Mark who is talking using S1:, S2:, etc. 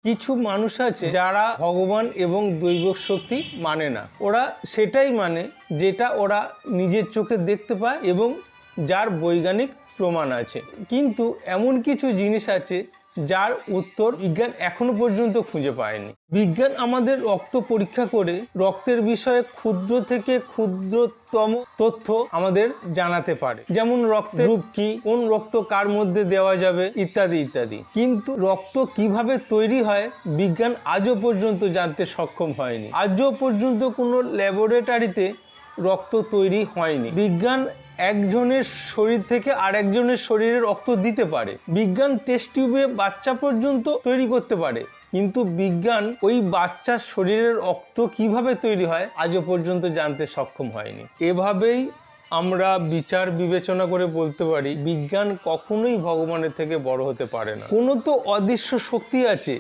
S1: কিছু মানুষ আছে যারা ভগবান এবং দৈব শক্তি মানে না, ওরা সেটাই মানে যেটা ওরা নিজের চোখে দেখতে পায় এবং যার বৈজ্ঞানিক প্রমাণ আছে। কিন্তু এমন কিছু জিনিস আছে যার উত্তর বিজ্ঞান এখনো পর্যন্ত খুঁজে পায়নি। বিজ্ঞান আমাদের রক্ত পরীক্ষা করে রক্তের বিষয়ে ক্ষুদ্র থেকে ক্ষুদ্রতম তথ্য আমাদের জানাতে পারে, যেমন রক্তের গ্রুপ কি, কোন রক্ত কার মধ্যে দেওয়া যাবে, ইত্যাদি ইত্যাদি। কিন্তু রক্ত কিভাবে তৈরি হয় বিজ্ঞান আজও পর্যন্ত জানতে সক্ষম হয়নি। আজও পর্যন্ত কোনো ল্যাবরেটরিতে রক্ত তৈরি হয়নি। বিজ্ঞান একজনের শরীর থেকে আরেকজনের শরীরে রক্ত দিতে পারে, বিজ্ঞান টেস্ট টিউবে বাচ্চা পর্যন্ত তৈরি করতে পারে, কিন্তু বিজ্ঞান ওই বাচ্চার শরীরের রক্ত কিভাবে তৈরি হয় আজও পর্যন্ত জানতে সক্ষম হয়নি। এভাবেই আমরা বিচার বিবেচনা করে বলতে পারি বিজ্ঞান কখনোই ভগবানের থেকে বড় হতে পারে না। কোনো তো অদৃশ্য শক্তি আছে